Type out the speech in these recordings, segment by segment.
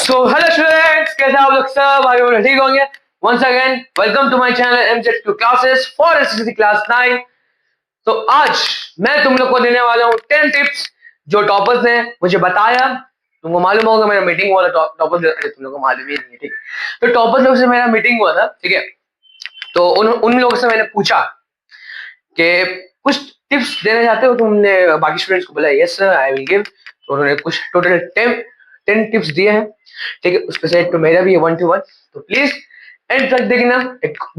So hello students, कैसे आप लोग सब आगे बढ़ ठीक होंगे? Once again, welcome to my channel MZ2 classes for SSC class 9. तो आज मैं तुम लोग को देने वाला हूँ 10 टिप्स जो टॉपर्स ने मुझे बताया। तुमको मालूम होगा मेरा मीटिंग हुआ था टॉपर्स, तुम लोग को मालूम ही नहीं है, ठीक है? तो टॉपर्स लोग से मेरा मीटिंग हुआ था, ठीक है? तो उन लोगों से मैंने पूछा कि कुछ टिप्स देना चाहते हो तुमने बाकी स्टूडेंट्स को? बोला yes sir I will give. तो उन्होंने कुछ टोटल 10 टिप्स दिए हैं, ठीक है? उसमें से एक तो मेरा भी है 1 to 1, तो प्लीज एंड तक देखना।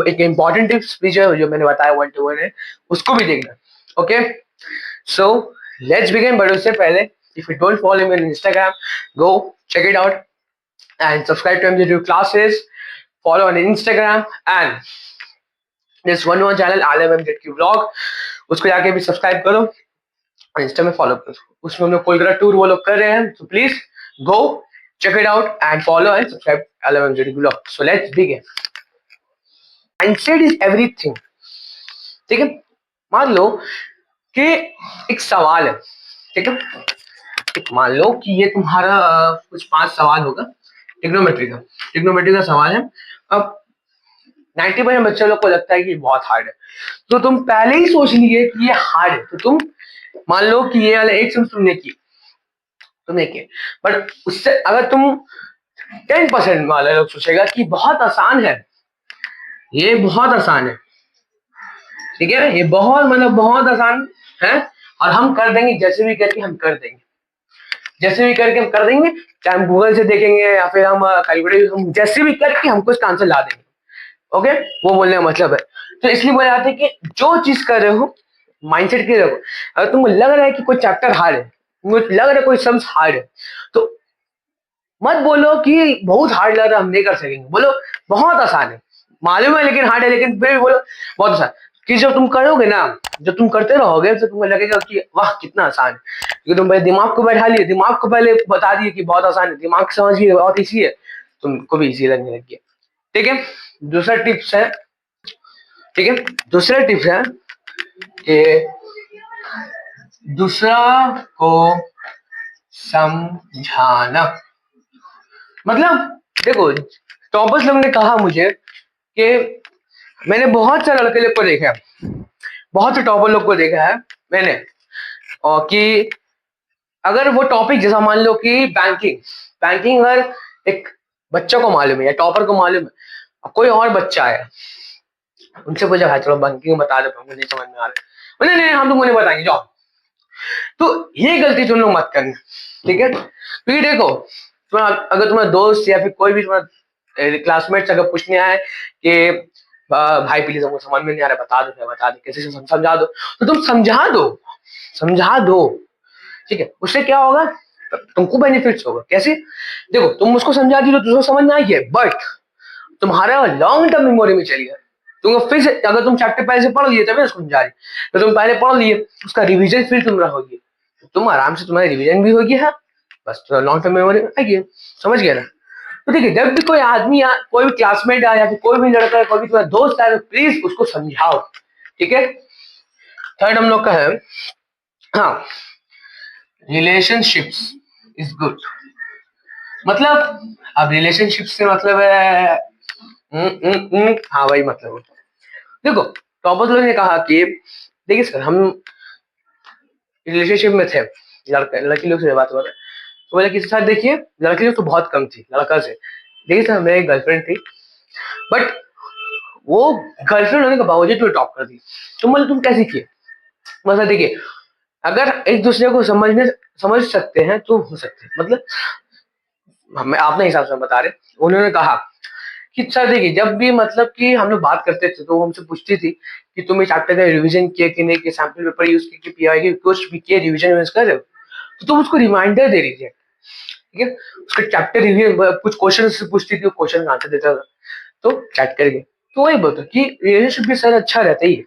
एक इंपॉर्टेंट टिप्स भी जो मैंने बताया 1 to 1 है, उसको भी देखना। Okay, so let's begin. But उससे पहले if you don't follow me on Instagram, go check it out and subscribe to MJ2 classes. Follow on Instagram and this one more channel MJ2 vlog, उसको जाके भी subscribe करो और Insta में follow करो। उसमें हम लोग कोलकाता टूर वो लोग कर रहे हैं, तो please go check it out and follow and subscribe MJ2 vlog. So let's begin. Mindset is everything, ठीक है? मान लो कि एक सवाल है, ठीक है? मान लो कि ये तुम्हारा कुछ 5 सवाल होगा ट्रिग्नोमेट्री का सवाल है। अब 90% बच्चे लोग को लगता है कि बहुत हार्ड है, तो तुम पहले ही सोच लिए कि ये हार्ड है, तो तुम मान लो कि ये वाला एक सम तुमने किए, बट उससे अगर तुम 10% वाले लोग सोचेगा कि बहुत आसान है, ये बहुत आसान है, ठीक है? ये बहुत मतलब बहुत आसान है और हम कर देंगे, जैसे भी करके हम कर देंगे, चाहे हम गूगल से देखेंगे या फिर हम कैलकुलेटर, हम जैसे भी करके हमको इसका आंसर ला देंगे। ओके, वो बोलने का मतलब है। तो इसलिए बोला जाता है कि जो चीज कर रहे हो माइंडसेट के रखो। अगर तुमको लग रहा है कि कोई चैप्टर हार्ड है, तुमको लग रहा है कोई सम्स हार्ड है, तो मत बोलो कि बहुत हार्ड लग रहा है हम नहीं कर सकेंगे, बोलो बहुत आसान है, मालूम है लेकिन हार्ड है, लेकिन फिर भी बोलो बहुत आसान। कि जब तुम करोगे ना, जब तुम करते रहोगे तो तुम्हें लगेगा कि वाह कितना आसान है, क्योंकि तुम पहले दिमाग को बैठा लिए, दिमाग को पहले बता दिए कि बहुत आसान है, दिमाग समझ गए बहुत इजी है, तुमको भी इजी लगने लग गया। ठीक है, दूसरा टिप्स है, ठीक है, दूसरा टिप्स है कि दूसरा को समझाना। मतलब देखो, टॉपर्स लोग ने कहा मुझे कि मैंने बहुत सारे लड़के लोग को देखा है, बहुत से टॉपर लोग को देखा है मैंने, और कि अगर वो टॉपिक जैसा मान लो कि बैंकिंग अगर एक बच्चा को मालूम है या टॉपर को मालूम है, कोई और बच्चा है उनसे पूछा भाई चलो बैंकिंग बता दो, हमको नहीं समझ में आ रहा है, नहीं हम तुमको नहीं बताएंगे जाओ। तो ये गलती तुम लोग मत करना, ठीक है? क्योंकि देखो, अगर तुम्हारा दोस्त या फिर कोई भी तुम्हारा क्लासमेट्स अगर पूछने आए कि भाई प्लीज हमको समझ में नहीं आ रहा, बता दो कैसे समझा दो, तो तुम समझा दो, ठीक है? उससे क्या होगा, तुमको बेनिफिट्स होगा। कैसे? देखो, तुम उसको समझा दी तो तुमको समझ में आई है, बट तुम्हारा लॉन्ग टर्म मेमोरी में चली है। तुमको फिर से अगर तुम चैप्टर पहले से पढ़ लिए तभी उसको समझा रही, तो तुम पहले पढ़ लिए, उसका रिवीजन फिर तुम रहोगे, तो तुम आराम से, तुम्हारी रिवीजन भी होगी है, बस तो लॉन्ग टर्म मेमोरी में आएगी। समझ गया ना? तो ठीक है, जब भी कोई आदमी या कोई भी क्लासमेट आया या फिर कोई भी लड़का कोई भी तुम्हारा दोस्त आया, तो प्लीज उसको समझाओ, ठीक है? थर्ड हम लोग का है, हाँ, रिलेशनशिप्स इज गुड। मतलब अब रिलेशनशिप से मतलब है हाँ भाई, मतलब देखो, टॉपर्स लोग ने कहा कि देखिए सर, हम रिलेशनशिप में थे, लड़की लोग से बात हो रहा है, तो बोले किसी साथ, देखिए लड़की लोग तो बहुत कम थी लड़का से, देखिए सर मेरी गर्लफ्रेंड थी, बट वो गर्लफ्रेंड होने के बावजूद तो टॉप कर दी। तुम बोले तुम कैसे किए? मतलब देखिए, अगर एक दूसरे को समझ सकते हैं तो हो सकते हैं, मतलब मैं अपने हिसाब से बता रहे, उन्होंने कहा कि सर देखिए, जब भी मतलब कि हम लोग बात करते थे तो वो हमसे पूछती थी कि तुम इस चैप्टर का रिवीजन किए कि नहीं, कि सैंपल पेपर यूज किए, पीआई कुछ भी किए, रिवीजन यूज कर रहे हो, तो तुम उसको रिमाइंडर दे दीजिए, ठीक है? उसका चैप्टर रिव्यू कुछ क्वेश्चन से पूछती थी, वो क्वेश्चन का आंसर देता था, तो चैट करके, तो वही बोलता कि रिलेशनशिप भी सर अच्छा रहता ही है,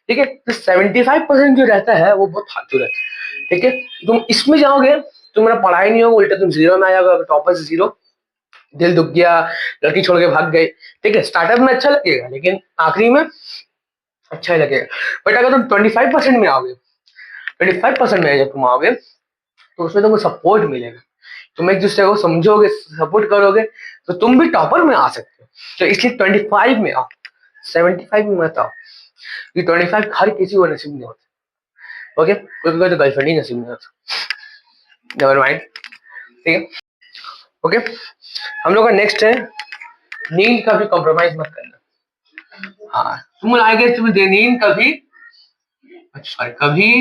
ठीक है? तो 75% जो रहता है वो बहुत फालतू रहता है, ठीक है? तुम इसमें जाओगे, तुम्हारा पढ़ाई नहीं होगा, उल्टा तुम जीरो में आ जाओगे, टॉपर से जीरो, दिल दुख गया, लड़की छोड़ के भाग गए, ठीक है? स्टार्टअप में अच्छा लगेगा लेकिन आखिरी में अच्छा ही लगेगा। बट अगर तुम 25% में आओगे, 25% में जब तुम आओगे, तो उसमें तुमको सपोर्ट मिलेगा तुम एक दूसरे को समझोगे, सपोर्ट करोगे, तो तुम भी टॉपर में आ सकते हो। तो इसलिए 25 में आओ, 75 में मत आओ। ये 25 हर किसी को नसीब नहीं होता। ओके, कोई तो गर्लफ्रेंड ही नसीब नहीं होता। नेवर माइंड, ठीक है। ओके, हम लोग का नेक्स्ट है, नींद का भी कॉम्प्रोमाइज मत करना। हाँ, तुम आई गेस तुम्हें नींद कभी, अच्छा कभी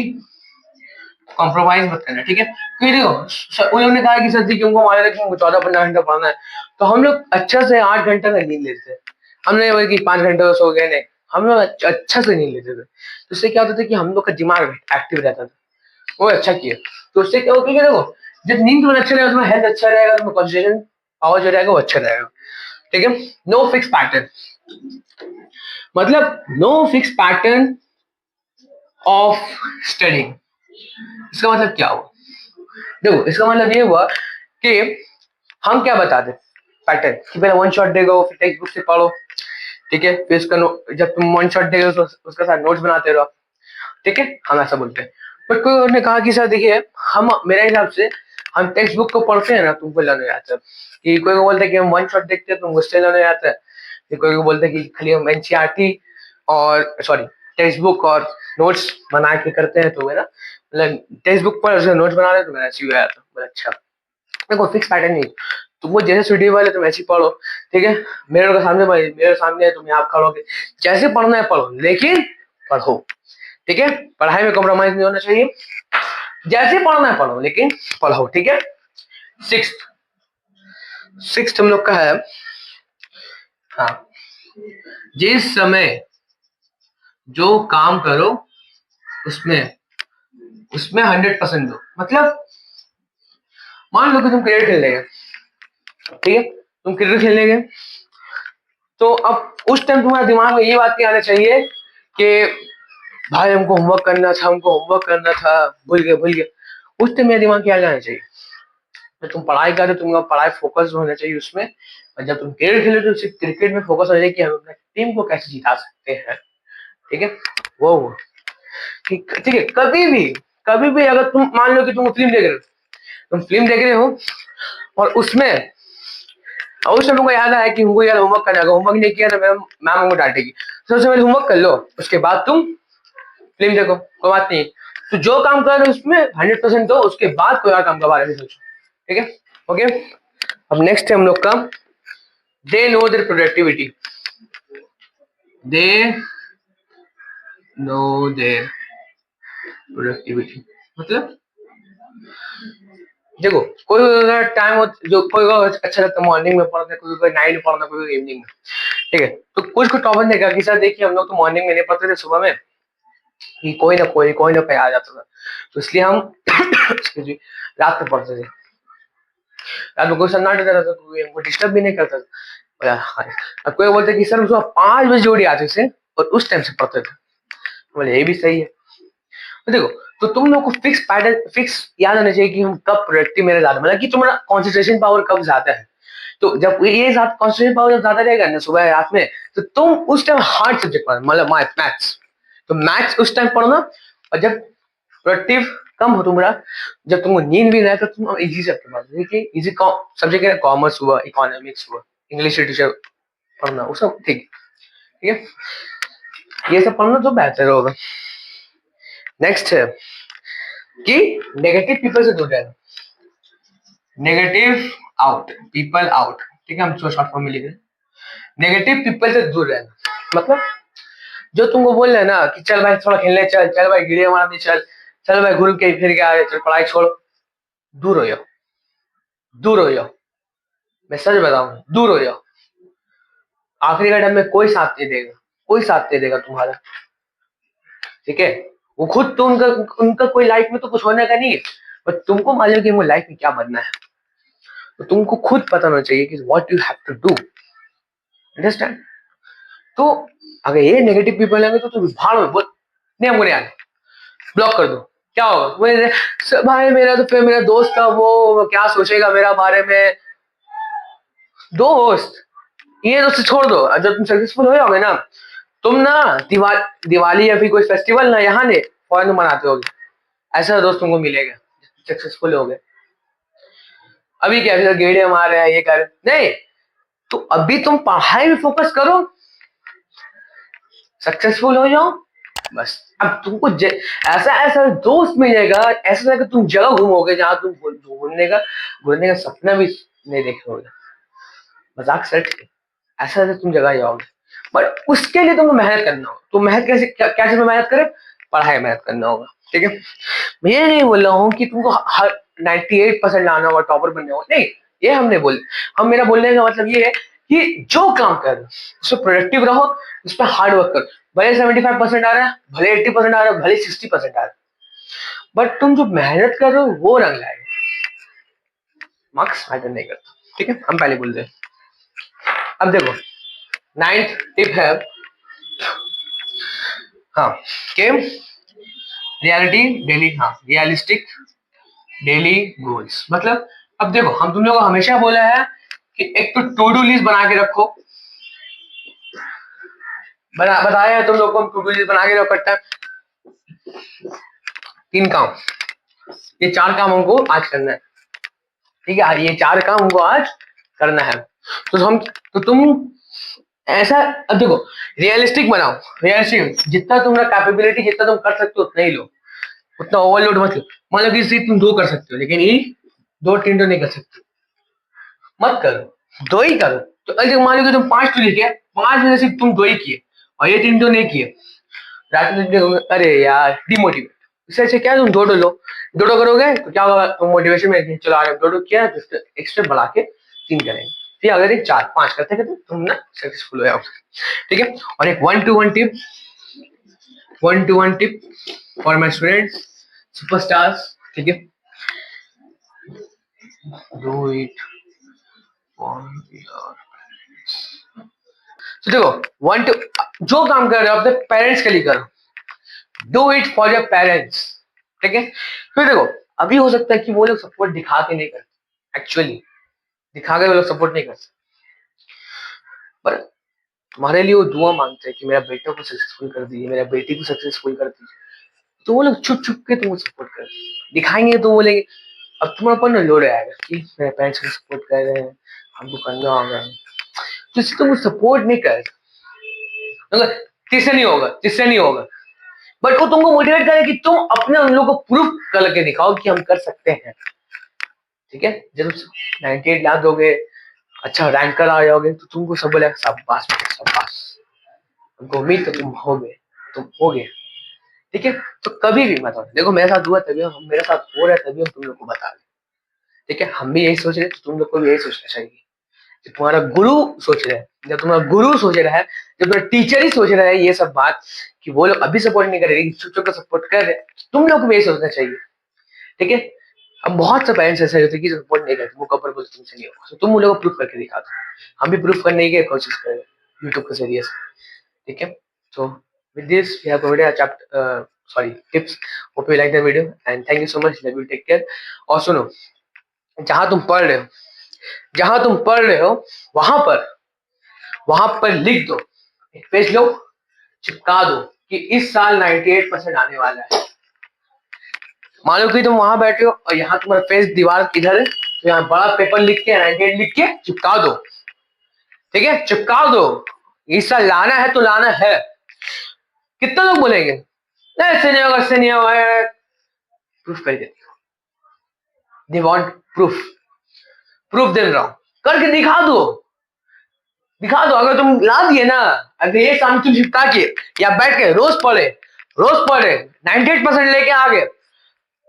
कॉम्प्रोमाइज मत करना, ठीक है। क्योंकि देखो उन्होंने कहा कि सर जी कि उनको हमारे कि उनको 14-15 घंटा पढ़ना है, तो हम लोग अच्छा से 8 घंटा का नींद लेते हैं। हमने बोला कि 5 घंटे सो गए, नहीं, हम लोग अच्छा से नींद लेते थे। तो उससे क्या होता था कि हम लोग का दिमाग एक्टिव रहता था। वो अच्छा किया। तो उससे क्या होता है कि देखो, जब नींद तुम्हें अच्छा रहेगा, तुम्हारा हेल्थ अच्छा रहेगा, तुम्हारा कंसंट्रेशन पावर जो रहेगा वो अच्छा रहेगा, ठीक है। नो फिक्स पैटर्न, मतलब no fix pattern of studying. इसका मतलब क्या हुआ? देखो, इसका मतलब ये हुआ कि हम क्या बताते पैटर्न कि पहले वन शॉट देगा, फिर टेक्स्ट बुक से पढ़ो, ठीक है। फिर उसका जब तुम वन शॉट देगा तो उसके साथ नोट्स बनाते रहो, ठीक है। हम ऐसा बोलते हैं। बट कोई ने कहा कि सर देखिए, हम मेरे हिसाब से हम टेक्स्ट बुक को पढ़ते हैं ना, तुमको लर्न हो जाता है। कि कोई को बोलता है कि हम वन शॉट देखते हैं, तुमको उससे लर्न हो जाता है। फिर कोई को बोलता है कि खाली हम एनसीईआरटी और सॉरी टेक्स्ट बुक और नोट्स बना के करते हैं, तो मेरा मतलब टेक्स्ट बुक पर नोट्स बना रहे हैं तो मेरा ऐसे ही हो जाता है। बोला अच्छा, देखो फिक्स पैटर्न नहीं, तुमको जैसे सुटेबल है तुम ऐसे पढ़ो, ठीक है। मेरे सामने है, तुम यहाँ पढ़ोगे, जैसे पढ़ना है पढ़ो, लेकिन पढ़ो, ठीक है। पढ़ाई में कॉम्प्रोमाइज नहीं होना चाहिए, जैसे पढ़ना है पढ़ो, लेकिन पढ़ो, ठीक है। सिक्स्थ सिक्स्थ हम लोग का है, हाँ, जिस समय जो काम करो उसमें उसमें 100% दो। मतलब मान लो कि तुम क्रिकेट खेल रहे हो, ठीक है, तुम क्रिकेट खेलने गए, तो अब उस टाइम तुम्हारे दिमाग में ये बात नहीं आना चाहिए कि भाई हमको होमवर्क करना था, भूल गए। उस टाइम मेरे दिमाग क्या आना चाहिए, जब तुम पढ़ाई कर रहे हो तुमका पढ़ाई फोकस होना चाहिए उसमें, और जब तुम क्रिकेट खेलो तो सिर्फ क्रिकेट में फोकस होना चाहिए कि हम अपने टीम को कैसे जिता सकते हैं, ठीक है। वो ठीक है। कभी भी अगर तुम मान लो कि तुम फिल्म देख रहे हो, और उसमें और उस समय तुमको याद आया कि हमको यार होमवर्क करना है, होमवर्क नहीं किया तो मैम मैम हमको डांटेगी, तो सबसे पहले होमवर्क कर लो, उसके बाद तुम फिल्म देखो, कोई बात नहीं। तो जो काम कर रहे हो उसमें 100% दो, उसके बाद कोई और काम के बारे में सोचो, ठीक है। ओके, अब नेक्स्ट है हम लोग का, they know there productivity, they know there productivity. मतलब देखो, कोई अगर टाइम हो, जो कोई को अच्छा लगता है मॉर्निंग में पढ़ना, कोई को नाइट में पढ़ना, कोई को इवनिंग में, ठीक है। तो कुछ को टॉपर ने कहा कि सर देखिए, हम लोग तो मॉर्निंग में नहीं पढ़ते थे, सुबह में कि कोई ना कोई आ जाता था, तो इसलिए हम excuse me, रात में पढ़ते थे। रात में कोई सन्नाटा रहता था, कोई हमको डिस्टर्ब भी नहीं करता था। बोला, हाँ। अब कोई बोलते कि सर सुबह 5 बजे जोड़ी आते थे और उस टाइम से पढ़ते थे। बोले ये भी सही है। तो देखो, तो तुम लोग को फिक्स पैटर्न फिक्स याद आना चाहिए कि हम कब प्रोडक्टिव मेरा ज्यादा, मतलब कि तुम्हारा कॉन्सेंट्रेशन पावर कब ज्यादा है। तो जब ये कॉन्सेंट्रेशन पावर जब ज्यादा रहेगा ना सुबह रात में, तो तुम उस टाइम हार्ड सब्जेक्ट पढ़ना, मतलब मैथ्स, तो मैथ्स उस टाइम पढ़ना। और जब प्रोडक्टिव कम हो तुम्हारा, जब तुमको नींद भी नहीं आए, तो तुम इजी सब्जेक्ट पढ़ना, देखिए इजी सब्जेक्ट है, कॉमर्स हुआ, इकोनॉमिक्स हुआ, इंग्लिश लिटरेचर पढ़ना, वो सब ठीक है, ठीक है। ये सब पढ़ना तो बेहतर होगा। नेक्स्ट है कि नेगेटिव पीपल से दूर रहना, नेगेटिव आउट, पीपल आउट, ठीक है। हम शॉर्ट फॉर्म में लिख रहे हैं, नेगेटिव पीपल से दूर रहना। मतलब जो तुमको बोल रहे हैं ना कि चल भाई थोड़ा खेलने चल, चल भाई गिरे मारने चल, चल भाई घूम के फिर के आ रहे, चल पढ़ाई छोड़, दूर हो जाओ, दूर हो जाओ। मैं सच बताऊं, दूर हो जाओ। आखिरी का टाइम में कोई साथ नहीं देगा, कोई साथ नहीं देगा तुम्हारा, ठीक है। वो खुद तो उनका उनका कोई लाइफ में तो कुछ होने का नहीं है, पर तुमको मालूम कि वो लाइफ में क्या बनना है, तो तुमको खुद पता होना चाहिए कि what you have to do, understand. तो अगर ये नेगेटिव पीपल आएंगे तो तुम भाड़ में बोल, नहीं हमको नहीं आना, ब्लॉक कर दो। क्या होगा, भाई मेरा तो फिर मेरा दोस्त था, वो क्या सोचेगा मेरा बारे में। दोस्त, ये दोस्त छोड़ दो। जब तुम सक्सेसफुल हो जाओगे ना, तुम ना दिवाली या फिर कोई फेस्टिवल ना यहाँ ने फॉरेन में मनाते होगे, ऐसा दोस्त तुमको मिलेगा सक्सेसफुल हो गए। अभी क्या गेड़े मार रहे हैं, ये कर नहीं, तो अभी तुम पढ़ाई में फोकस करो, सक्सेसफुल हो जाओ बस। अब तुमको ऐसा ऐसा दोस्त मिलेगा, ऐसा कि तुम जगह घूमोगे जहां तुम घूमने का सपना भी नहीं देखोगे, मजाक सेट है, ऐसा ऐसा तुम जगह जाओगे। बट उसके लिए तुमको मेहनत करना होगा। तो मेहनत कैसे, क्या चीज में मेहनत करे, पढ़ाई में मेहनत करना होगा, ठीक है। मैं ये नहीं बोल रहा हूँ कि तुमको हर 98% लाना होगा, टॉपर बनना होगा, नहीं, ये हम नहीं बोल। हम मेरा बोलने का मतलब ये है कि जो काम कर उसमें प्रोडक्टिव रहो, उस पर हार्ड वर्क करो। भले 75% आ रहा है, भले 80% आ रहा है, भले 60% आ रहा है, बट तुम जो मेहनत कर रहे हो वो रंग लाएगा, मार्क्स मैटर नहीं करता, ठीक है। हम पहले बोल रहे हैं। अब देखो 9th टिप है, हाँ, के रियलिस्टिक डेली गोल्स। मतलब अब देखो, हम तुम लोगों को हमेशा बोला है कि एक तो टू डू लिस्ट बना के रखो, बताया है तुम लोग को, टू डू लिस्ट बना के रखो करता है 3 काम, ये 4 काम हमको आज करना है, ठीक है, ये 4 काम हमको आज करना है। तो तुम ऐसा, अब देखो, रियलिस्टिक बनाओ, रियलिस्टिक जितना तुम्हारा कैपेबिलिटी, जितना तुम कर सकते हो उतना ही लो, उतना ओवरलोड मत लो। मान लो कि सिर्फ तुम 2 कर सकते हो, लेकिन ये 2-3 तो नहीं कर सकते, मत करो, 2 ही करो। तो अगर मान लो कि तुम 5 तो लिखे, 5 में से सिर्फ तुम 2 ही किए और ये 3 तो नहीं किए, रात में अरे यार डिमोटिवेट, इससे अच्छा क्या तुम 2 लो, 2 करोगे तो क्या होगा, तुम मोटिवेशन में चलो आ रहे हो, 2 किया एक्स्ट्रा बढ़ा के 3 करेंगे, फिर अगर 4-5 करते करते तुम ना सक्सेसफुल हो जाओगे, ठीक है। और एक 1 to 1 tip for my students superstars, ठीक है, डू इट फॉर योर, तो देखो 1 to, जो काम कर रहे हो अपने पेरेंट्स के लिए करो, do it for your parents, ठीक है। फिर देखो, अभी हो सकता है कि वो लोग सपोर्ट दिखा के नहीं करते, एक्चुअली दिखा के वो लोग सपोर्ट नहीं करते, पर तुम्हारे लिए वो दुआ मांगते हैं कि मेरा बेटा को सक्सेसफुल कर दीजिए, मेरा बेटी को सक्सेसफुल कर दीजिए, तो वो लोग छुप छुप के तुमको सपोर्ट कर दिखाएंगे, तो बोलेंगे, अब तुम्हारे ऊपर ना लोड आएगा कि मेरे पेरेंट्स को सपोर्ट कर रहे हैं, हमको करना होगा, तो इससे तुम सपोर्ट नहीं कर, तिससे नहीं होगा, बट वो तुमको मोटिवेट करे कि तुम अपने उन लोगों को प्रूफ करके दिखाओ कि हम कर सकते हैं, ठीक है। जब 98 लाख दोगे, अच्छा रैंकर आ जाओगे, तो तुमको सब बोलेगा शाबाश शाबाश, हमको उम्मीद है तुम होगे, ठीक है। तो कभी भी मत, देखो मेरे साथ हुआ तभी हम, मेरे साथ हो रहा है तभी हम तुम लोग को बता रहे, ठीक है। हम भी यही सोच रहे हैं, तो तुम लोग को भी यही सोचना चाहिए कि तुम्हारा गुरु सोच रहे हैं, जब तुम्हारा गुरु सोच रहा है, जब तुम्हारा टीचर ही सोच रहा है ये सब बात, कि वो लोग अभी सपोर्ट नहीं कर रहे लेकिन छुप छुप कर सपोर्ट कर रहे, तुम लोग को भी यही सोचना चाहिए, ठीक है। अब बहुत से पेरेंट्स ऐसे होते हैं कि सपोर्ट नहीं करते, वो कपर बोलते तुमसे नहीं होगा, तो तुम उन लोगों को प्रूफ करके दिखा दो, हम भी प्रूफ करने की कोशिश कर रहे हैं यूट्यूब के जरिए से, ठीक है। So with this, we have covered our tips. Hope you like the video and thank you so much. Love you. Take care. और सुनो, जहां तुम पढ़ रहे हो वहां पर लिख दो, एक पेज लो, चिपका दो कि इस साल 98% आने वाला है। मान लो कि तुम वहां बैठे हो और यहाँ तुम्हारा पेज दीवार इधर है, तो यहाँ बड़ा पेपर लिख के 98 लिख के चिपका दो, ठीक है, चिपका दो। इस साल लाना है तो लाना है। कितना लोग बोलेंगे नहीं ऐसे नहीं होगा, ऐसे नहीं होगा, प्रूफ कर देते हो, they want proof them wrong, करके दिखा दो। अगर तुम ला दिए ना, अगर ये सामने तुम चिपका के या बैठ के रोज पढ़े 98% लेके आ गए,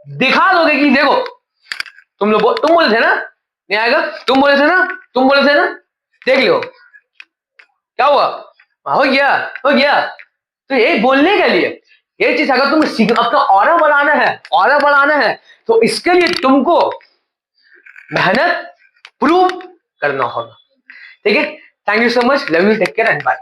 दिखा दोगे कि देखो तुम बोले थे ना नहीं आएगा, तुम बोले थे ना, देख लो क्या हुआ, हो गया। तो ये बोलने के लिए, ये चीज अगर तुम अपना ऑरा बढ़ाना है तो इसके लिए तुमको मेहनत प्रूव करना होगा, ठीक है। Thank you so much, love you, take care and bye.